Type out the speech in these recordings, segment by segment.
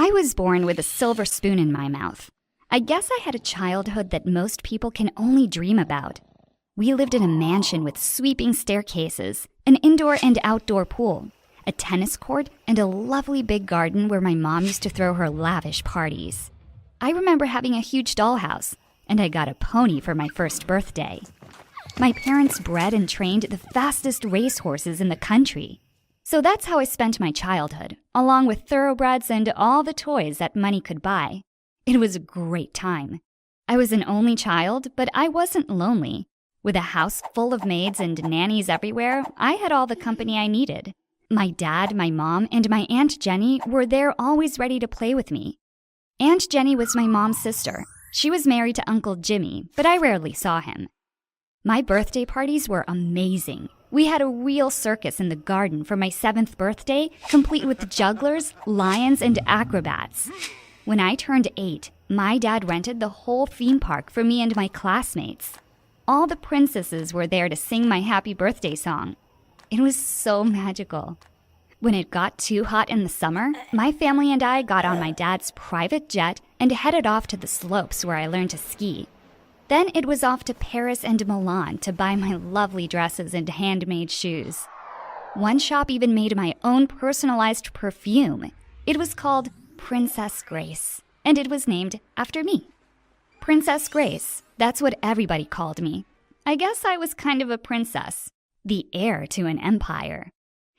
I was born with a silver spoon in my mouth. I guess I had a childhood that most people can only dream about. We lived in a mansion with sweeping staircases, an indoor and outdoor pool, a tennis court, and a lovely big garden where my mom used to throw her lavish parties. I remember having a huge dollhouse, and I got a pony for my first birthday. My parents bred and trained the fastest racehorses in the country. So that's how I spent my childhood, along with thoroughbreds and all the toys that money could buy. It was a great time. I was an only child, but I wasn't lonely. With a house full of maids and nannies everywhere, I had all the company I needed. My dad, my mom, and my Aunt Jenny were there always ready to play with me. Aunt Jenny was my mom's sister. She was married to Uncle Jimmy, but I rarely saw him. My birthday parties were amazing. We had a real circus in the garden for my 7th birthday, complete with jugglers, lions, and acrobats. When I turned 8, my dad rented the whole theme park for me and my classmates. All the princesses were there to sing my happy birthday song. It was so magical. When it got too hot in the summer, my family and I got on my dad's private jet and headed off to the slopes where I learned to ski. Then it was off to Paris and Milan to buy my lovely dresses and handmade shoes. One shop even made my own personalized perfume. It was called Princess Grace, and it was named after me. Princess Grace, that's what everybody called me. I guess I was kind of a princess, the heir to an empire.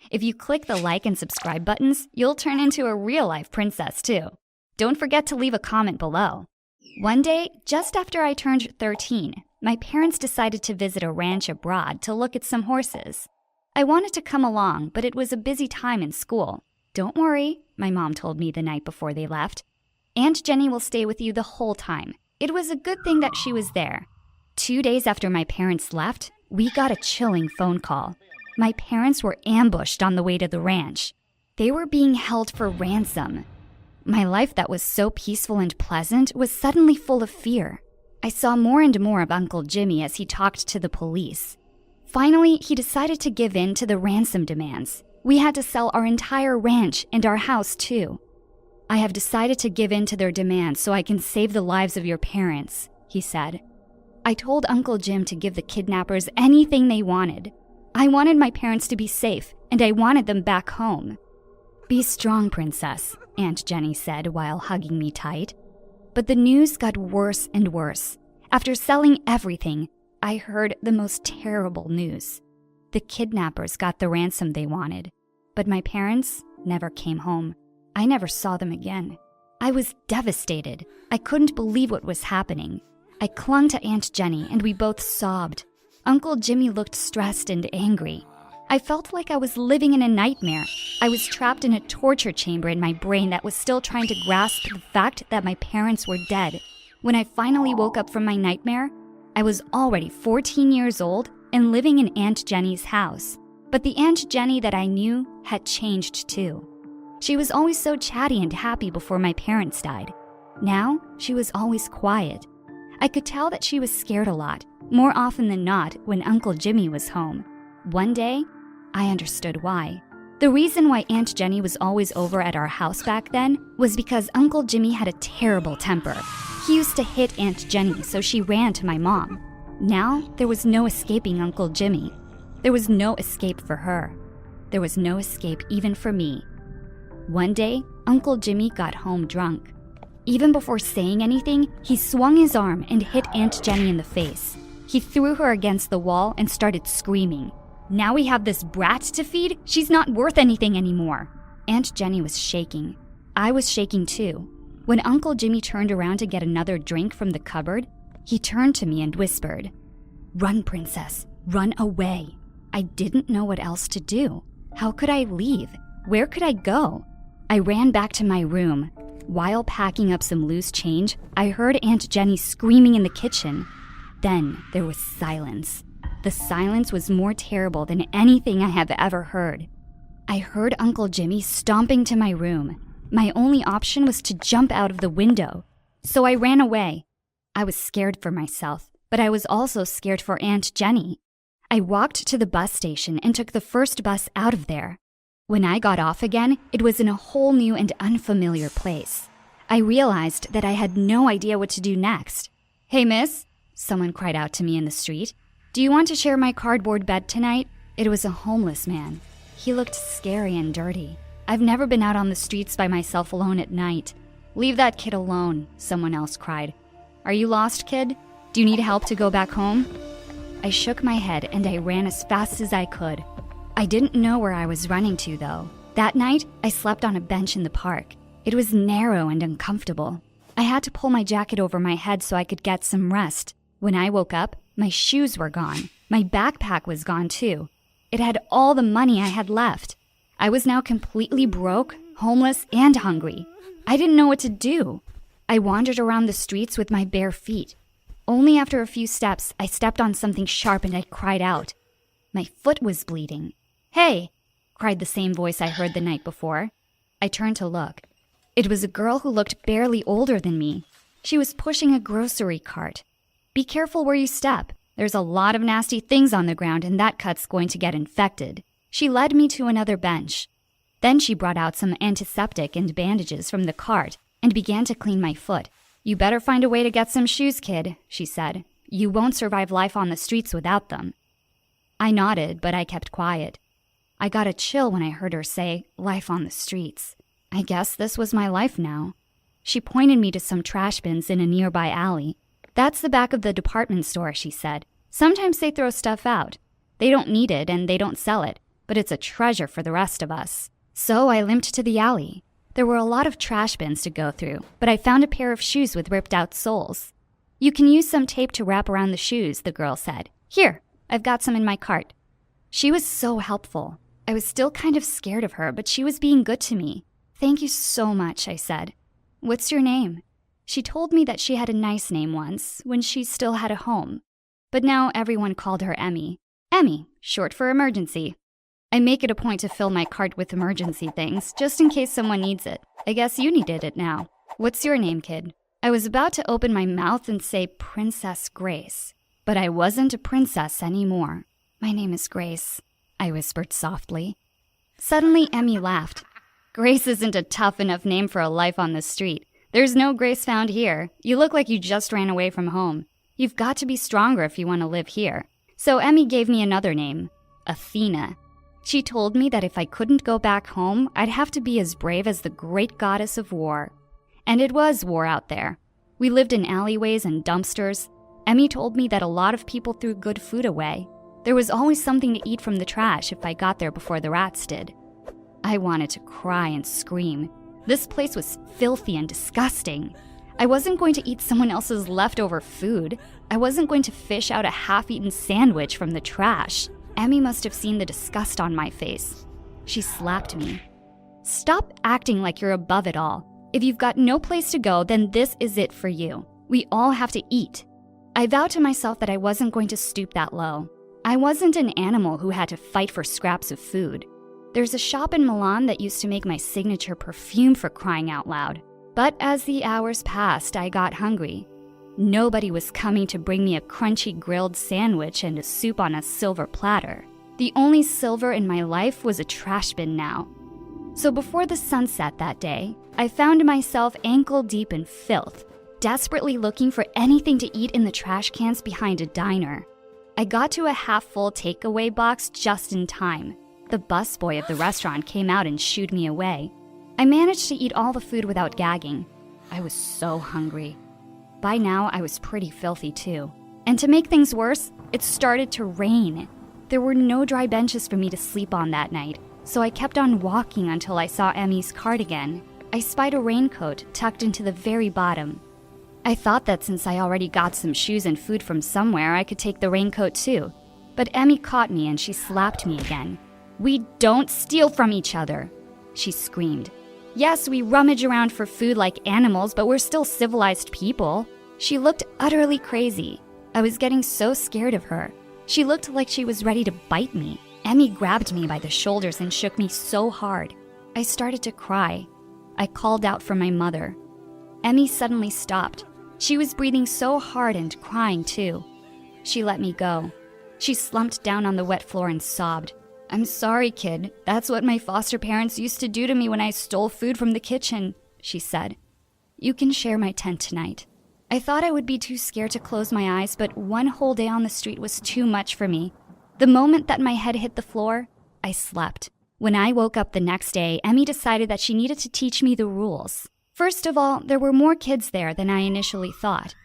If you click the like and subscribe buttons, you'll turn into a real-life princess too. Don't forget to leave a comment below. One day, just after I turned 13, my parents decided to visit a ranch abroad to look at some horses. I wanted to come along, but it was a busy time in school. Don't worry, my mom told me the night before they left. Aunt Jenny will stay with you the whole time. It was a good thing that she was there. 2 days after my parents left, we got a chilling phone call. My parents were ambushed on the way to the ranch. They were being held for ransom. My life that was so peaceful and pleasant was suddenly full of fear. I saw more and more of Uncle Jimmy as he talked to the police. Finally, he decided to give in to the ransom demands. We had to sell our entire ranch and our house too. I have decided to give in to their demands so I can save the lives of your parents, he said. I told Uncle Jim to give the kidnappers anything they wanted. I wanted my parents to be safe, and I wanted them back home. Be strong, princess, Aunt Jenny said while hugging me tight. But the news got worse and worse. After selling everything, I heard the most terrible news. The kidnappers got the ransom they wanted, but my parents never came home. I never saw them again. I was devastated. I couldn't believe what was happening. I clung to Aunt Jenny and we both sobbed. Uncle Jimmy looked stressed and angry. I felt like I was living in a nightmare. I was trapped in a torture chamber in my brain that was still trying to grasp the fact that my parents were dead. When I finally woke up from my nightmare, I was already 14 years old and living in Aunt Jenny's house. But the Aunt Jenny that I knew had changed too. She was always so chatty and happy before my parents died. Now, she was always quiet. I could tell that she was scared a lot, more often than not when Uncle Jimmy was home. One day, I understood why. The reason why Aunt Jenny was always over at our house back then was because Uncle Jimmy had a terrible temper. He used to hit Aunt Jenny, so she ran to my mom. Now, there was no escaping Uncle Jimmy. There was no escape for her. There was no escape even for me. One day, Uncle Jimmy got home drunk. Even before saying anything, he swung his arm and hit Aunt Jenny in the face. He threw her against the wall and started screaming. Now we have this brat to feed? She's not worth anything anymore. Aunt Jenny was shaking. I was shaking too. When Uncle Jimmy turned around to get another drink from the cupboard, he turned to me and whispered, "Run, princess, run away." I didn't know what else to do. How could I leave? Where could I go? I ran back to my room. While packing up some loose change, I heard Aunt Jenny screaming in the kitchen. Then there was silence. The silence was more terrible than anything I have ever heard. I heard Uncle Jimmy stomping to my room. My only option was to jump out of the window. So I ran away. I was scared for myself, but I was also scared for Aunt Jenny. I walked to the bus station and took the first bus out of there. When I got off again, it was in a whole new and unfamiliar place. I realized that I had no idea what to do next. "Hey, miss," someone cried out to me in the street. "Do you want to share my cardboard bed tonight?" It was a homeless man. He looked scary and dirty. I've never been out on the streets by myself alone at night. "Leave that kid alone," someone else cried. "Are you lost, kid? Do you need help to go back home?" I shook my head and I ran as fast as I could. I didn't know where I was running to, though. That night, I slept on a bench in the park. It was narrow and uncomfortable. I had to pull my jacket over my head so I could get some rest. When I woke up, my shoes were gone. My backpack was gone, too. It had all the money I had left. I was now completely broke, homeless, and hungry. I didn't know what to do. I wandered around the streets with my bare feet. Only after a few steps, I stepped on something sharp and I cried out. My foot was bleeding. "Hey!" cried the same voice I heard the night before. I turned to look. It was a girl who looked barely older than me. She was pushing a grocery cart. "Be careful where you step. There's a lot of nasty things on the ground and that cut's going to get infected." She led me to another bench. Then she brought out some antiseptic and bandages from the cart and began to clean my foot. "You better find a way to get some shoes, kid," she said. "You won't survive life on the streets without them." I nodded, but I kept quiet. I got a chill when I heard her say, "life on the streets." I guess this was my life now. She pointed me to some trash bins in a nearby alley. "That's the back of the department store," she said. "Sometimes they throw stuff out. They don't need it and they don't sell it, but it's a treasure for the rest of us." So I limped to the alley. There were a lot of trash bins to go through, but I found a pair of shoes with ripped out soles. "You can use some tape to wrap around the shoes," the girl said. "Here, I've got some in my cart." She was so helpful. I was still kind of scared of her, but she was being good to me. "Thank you so much," I said. "What's your name?" She told me that she had a nice name once, when she still had a home. But now everyone called her Emmy. Emmy, short for emergency. I make it a point to fill my cart with emergency things, just in case someone needs it. I guess you needed it now. "What's your name, kid?" I was about to open my mouth and say Princess Grace, but I wasn't a princess anymore. "My name is Grace," I whispered softly. Suddenly, Emmy laughed. "Grace isn't a tough enough name for a life on the street. There's no grace found here. You look like you just ran away from home. You've got to be stronger if you want to live here." So Emmy gave me another name, Athena. She told me that if I couldn't go back home, I'd have to be as brave as the great goddess of war. And it was war out there. We lived in alleyways and dumpsters. Emmy told me that a lot of people threw good food away. There was always something to eat from the trash if I got there before the rats did. I wanted to cry and scream. This place was filthy and disgusting. I wasn't going to eat someone else's leftover food. I wasn't going to fish out a half-eaten sandwich from the trash. Emmy must have seen the disgust on my face. She slapped me. "Stop acting like you're above it all. If you've got no place to go, then this is it for you. We all have to eat." I vowed to myself that I wasn't going to stoop that low. I wasn't an animal who had to fight for scraps of food. There's a shop in Milan that used to make my signature perfume, for crying out loud. But as the hours passed, I got hungry. Nobody was coming to bring me a crunchy grilled sandwich and a soup on a silver platter. The only silver in my life was a trash bin now. So before the sun set that day, I found myself ankle deep in filth, desperately looking for anything to eat in the trash cans behind a diner. I got to a half-full takeaway box just in time. The busboy of the restaurant came out and shooed me away. I managed to eat all the food without gagging. I was so hungry. By now, I was pretty filthy too. And to make things worse, it started to rain. There were no dry benches for me to sleep on that night, so I kept on walking until I saw Emmy's cart again. I spied a raincoat tucked into the very bottom. I thought that since I already got some shoes and food from somewhere, I could take the raincoat too. But Emmy caught me and she slapped me again. "We don't steal from each other," she screamed. "Yes, we rummage around for food like animals, but we're still civilized people." She looked utterly crazy. I was getting so scared of her. She looked like she was ready to bite me. Emmy grabbed me by the shoulders and shook me so hard. I started to cry. I called out for my mother. Emmy suddenly stopped. She was breathing so hard and crying too. She let me go. She slumped down on the wet floor and sobbed. "I'm sorry, kid. That's what my foster parents used to do to me when I stole food from the kitchen," she said. "You can share my tent tonight." I thought I would be too scared to close my eyes, but one whole day on the street was too much for me. The moment that my head hit the floor, I slept. When I woke up the next day, Emmy decided that she needed to teach me the rules. First of all, there were more kids there than I initially thought.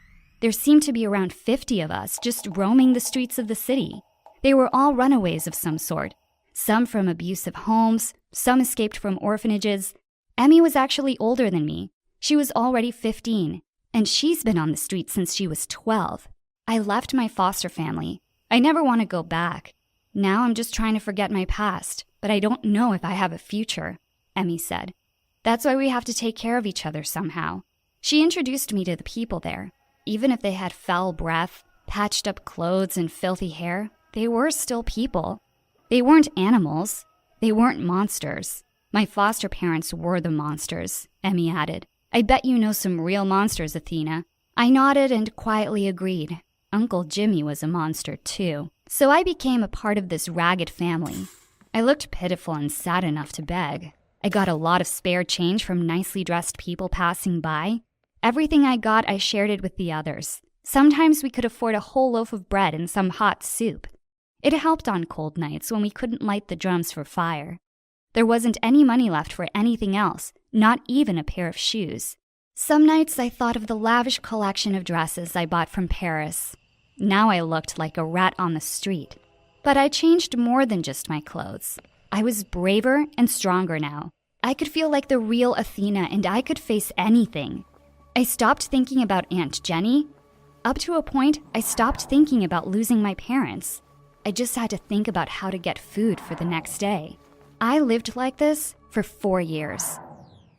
There seemed to be around 50 of us just roaming the streets of the city. They were all runaways of some sort. Some from abusive homes, some escaped from orphanages. Emmy was actually older than me. She was already 15, and she's been on the street since she was 12. I left my foster family. I never want to go back. Now I'm just trying to forget my past, but I don't know if I have a future, Emmy said. That's why we have to take care of each other somehow. She introduced me to the people there. Even if they had foul breath, patched up clothes, and filthy hair, they were still people. They weren't animals. They weren't monsters. My foster parents were the monsters, Emmy added. I bet you know some real monsters, Athena. I nodded and quietly agreed. Uncle Jimmy was a monster too. So I became a part of this ragged family. I looked pitiful and sad enough to beg. I got a lot of spare change from nicely dressed people passing by. Everything I got, I shared it with the others. Sometimes we could afford a whole loaf of bread and some hot soup. It helped on cold nights when we couldn't light the drums for fire. There wasn't any money left for anything else, not even a pair of shoes. Some nights I thought of the lavish collection of dresses I bought from Paris. Now I looked like a rat on the street. But I changed more than just my clothes. I was braver and stronger now. I could feel like the real Athena, and I could face anything. I stopped thinking about Aunt Jenny. Up to a point, I stopped thinking about losing my parents. I just had to think about how to get food for the next day. I lived like this for 4 years.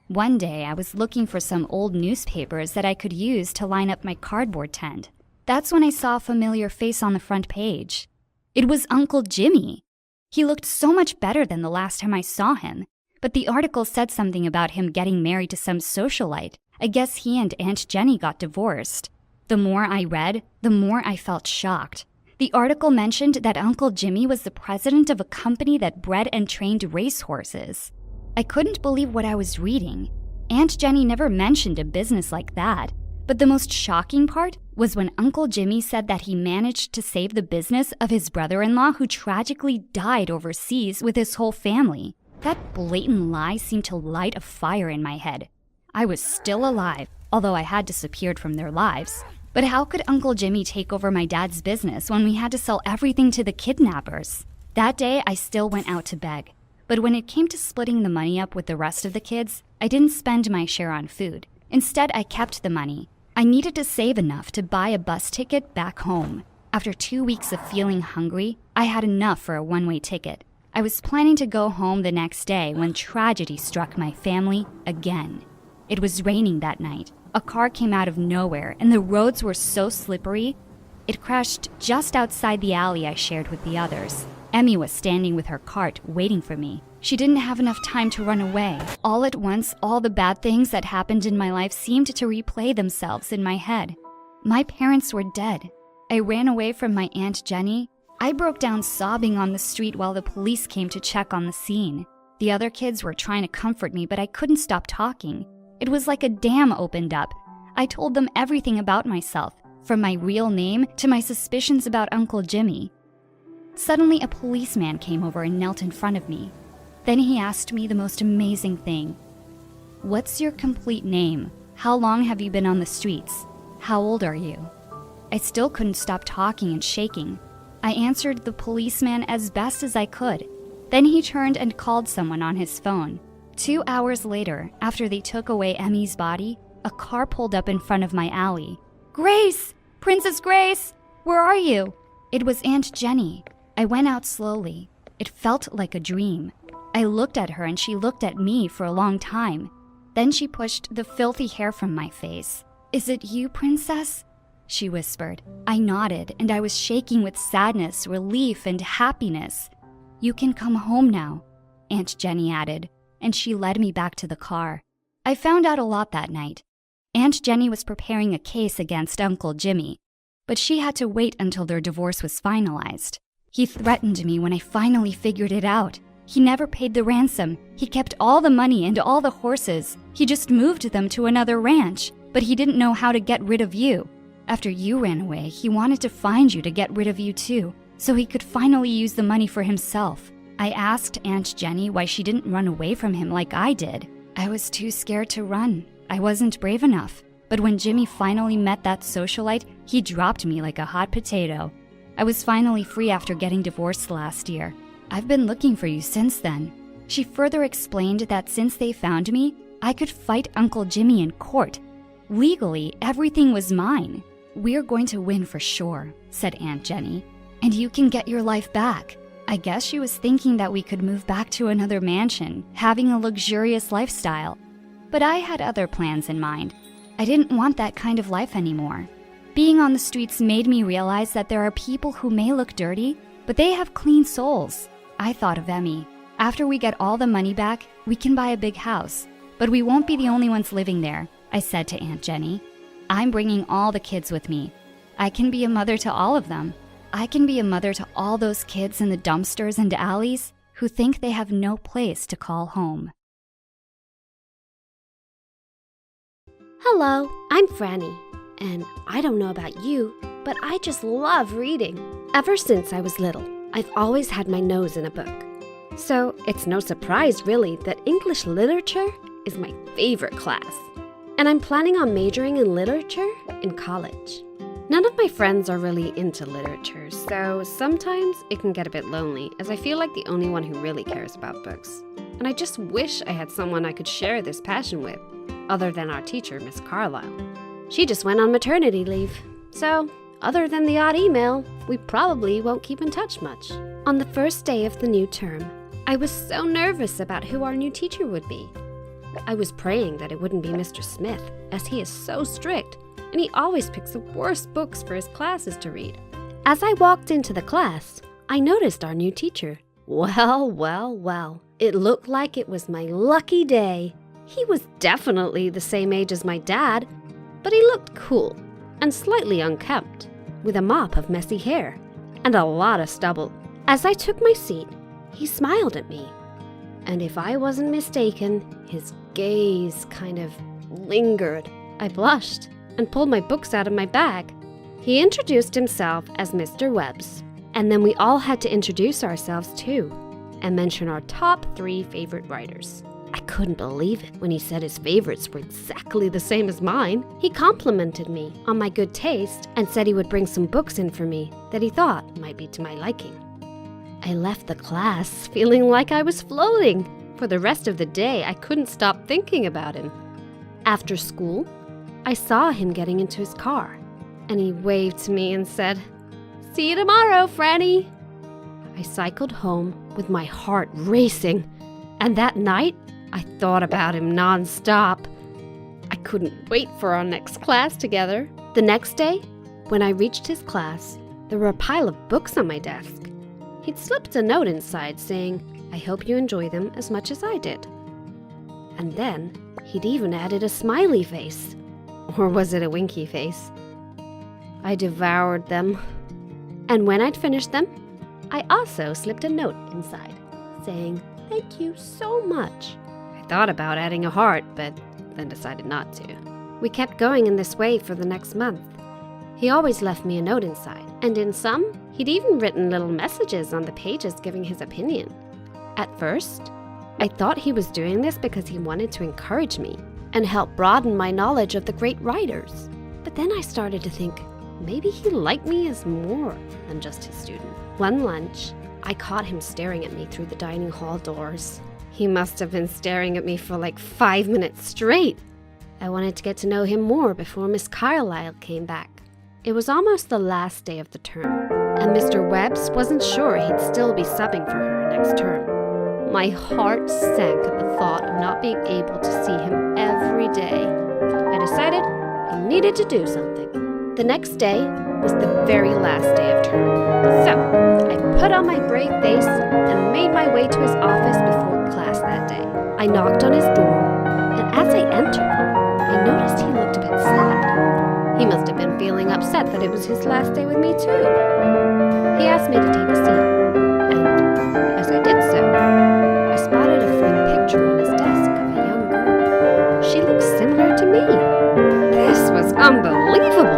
One day, I was looking for some old newspapers that I could use to line up my cardboard tent. That's when I saw a familiar face on the front page. It was Uncle Jimmy. He looked so much better than the last time I saw him, but the article said something about him getting married to some socialite. I guess he and Aunt Jenny got divorced. The more I read, the more I felt shocked. The article mentioned that Uncle Jimmy was the president of a company that bred and trained racehorses. I couldn't believe what I was reading. Aunt Jenny never mentioned a business like that. But the most shocking part was when Uncle Jimmy said that he managed to save the business of his brother-in-law who tragically died overseas with his whole family. That blatant lie seemed to light a fire in my head. I was still alive, although I had disappeared from their lives. But how could Uncle Jimmy take over my dad's business when we had to sell everything to the kidnappers? That day, I still went out to beg. But when it came to splitting the money up with the rest of the kids, I didn't spend my share on food. Instead, I kept the money. I needed to save enough to buy a bus ticket back home. After 2 weeks of feeling hungry, I had enough for a one-way ticket. I was planning to go home the next day when tragedy struck my family again. It was raining that night. A car came out of nowhere, and the roads were so slippery. It crashed just outside the alley I shared with the others. Emmy was standing with her cart, waiting for me. She didn't have enough time to run away. All at once, all the bad things that happened in my life seemed to replay themselves in my head. My parents were dead. I ran away from my Aunt Jenny. I broke down sobbing on the street while the police came to check on the scene. The other kids were trying to comfort me, but I couldn't stop talking. It was like a dam opened up. I told them everything about myself, from my real name to my suspicions about Uncle Jimmy. Suddenly, a policeman came over and knelt in front of me. Then he asked me the most amazing thing. "What's your complete name? How long have you been on the streets? How old are you?" I still couldn't stop talking and shaking. I answered the policeman as best as I could. Then he turned and called someone on his phone. 2 hours later, after they took away Emmy's body, a car pulled up in front of my alley. "Grace! Princess Grace! Where are you?" It was Aunt Jenny. I went out slowly. It felt like a dream. I looked at her and she looked at me for a long time. Then she pushed the filthy hair from my face. "Is it you, Princess?" she whispered. I nodded, and I was shaking with sadness, relief, and happiness. "You can come home now," Aunt Jenny added, and she led me back to the car. I found out a lot that night. Aunt Jenny was preparing a case against Uncle Jimmy, but she had to wait until their divorce was finalized. He threatened me when I finally figured it out. He never paid the ransom. He kept all the money and all the horses. He just moved them to another ranch, but he didn't know how to get rid of you. After you ran away, he wanted to find you to get rid of you too, so he could finally use the money for himself. I asked Aunt Jenny why she didn't run away from him like I did. I was too scared to run. I wasn't brave enough. But when Jimmy finally met that socialite, he dropped me like a hot potato. I was finally free after getting divorced last year. I've been looking for you since then. She further explained that since they found me, I could fight Uncle Jimmy in court. Legally, everything was mine. We're going to win for sure, said Aunt Jenny, and you can get your life back. I guess she was thinking that we could move back to another mansion, having a luxurious lifestyle. But I had other plans in mind. I didn't want that kind of life anymore. Being on the streets made me realize that there are people who may look dirty, but they have clean souls. I thought of Emmy. After we get all the money back, we can buy a big house. But we won't be the only ones living there, I said to Aunt Jenny. I'm bringing all the kids with me. I can be a mother to all of them. I can be a mother to all those kids in the dumpsters and alleys who think they have no place to call home. Hello, I'm Franny, and I don't know about you, but I just love reading. Ever since I was little, I've always had my nose in a book. So it's no surprise, really, that English literature is my favorite class. And I'm planning on majoring in literature in college. None of my friends are really into literature, so sometimes it can get a bit lonely, as I feel like the only one who really cares about books. And I just wish I had someone I could share this passion with, other than our teacher, Miss Carlisle. She just went on maternity leave, so other than the odd email, we probably won't keep in touch much. On the first day of the new term, I was so nervous about who our new teacher would be. I was praying that it wouldn't be Mr. Smith, as he is so strict, and he always picks the worst books for his classes to read. As I walked into the class, I noticed our new teacher. Well, it looked like it was my lucky day. He was definitely the same age as my dad, but he looked cool and slightly unkempt, with a mop of messy hair and a lot of stubble. As I took my seat, he smiled at me, and if I wasn't mistaken, his gaze kind of lingered. I blushed and pulled my books out of my bag. He introduced himself as Mr. Webbs, and then we all had to introduce ourselves too, and mention our top 3 favorite writers. I couldn't believe it when he said his favorites were exactly the same as mine. He complimented me on my good taste and said he would bring some books in for me that he thought might be to my liking. I left the class feeling like I was floating. For the rest of the day, I couldn't stop thinking about him. After school, I saw him getting into his car, and he waved to me and said, "See you tomorrow, Franny." I cycled home with my heart racing, and that night, I thought about him nonstop. I couldn't wait for our next class together. The next day, when I reached his class, there were a pile of books on my desk. He'd slipped a note inside saying, "I hope you enjoy them as much as I did." And then, he'd even added a smiley face. Or was it a winky face? I devoured them. And when I'd finished them, I also slipped a note inside, saying, "Thank you so much." I thought about adding a heart, but then decided not to. We kept going in this way for the next month. He always left me a note inside, and in some, he'd even written little messages on the pages giving his opinion. At first, I thought he was doing this because he wanted to encourage me and help broaden my knowledge of the great writers. But then I started to think, maybe he liked me as more than just his student. One lunch, I caught him staring at me through the dining hall doors. He must have been staring at me for like 5 minutes straight. I wanted to get to know him more before Miss Carlisle came back. It was almost the last day of the term, and Mr. Webbs wasn't sure he'd still be subbing for her next term. My heart sank at the thought of not being able to see him every day. I decided I needed to do something. The next day was the very last day of term. So, I put on my brave face and made my way to his office before class that day. I knocked on his door, and as I entered, I noticed he looked a bit sad. He must have been feeling feeling upset that it was his last day with me too. He asked me to take a seat, and as I did so, I spotted a framed picture on his desk of a young girl. She looked similar to me. This was unbelievable.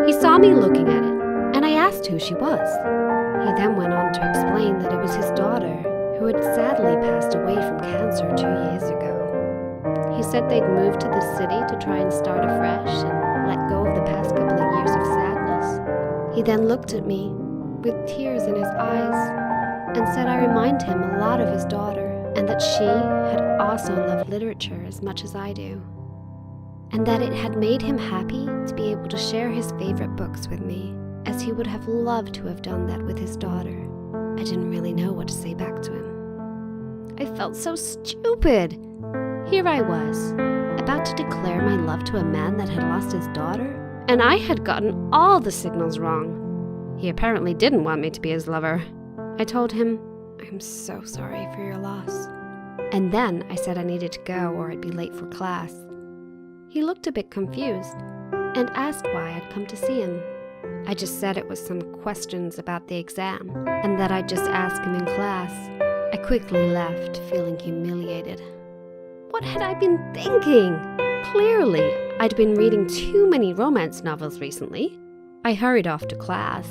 He saw me looking at it, and I asked who she was. He then went on to explain that it was his daughter, who had sadly passed away from cancer 2 years ago. He said they'd moved to the city to try and start afresh and let go of the past couple of years of sadness. He then looked at me with tears in his eyes and said I remind him a lot of his daughter and that she had also loved literature as much as I do, and that it had made him happy to be able to share his favorite books with me, as he would have loved to have done that with his daughter. I didn't really know what to say back to him. I felt so stupid. Here I was, about to declare my love to a man that had lost his daughter, and I had gotten all the signals wrong. He apparently didn't want me to be his lover. I told him, "I'm so sorry for your loss." And then I said I needed to go or I'd be late for class. He looked a bit confused and asked why I'd come to see him. I just said it was some questions about the exam and that I'd just ask him in class. I quickly left, feeling humiliated. What had I been thinking? Clearly, I'd been reading too many romance novels recently. I hurried off to class,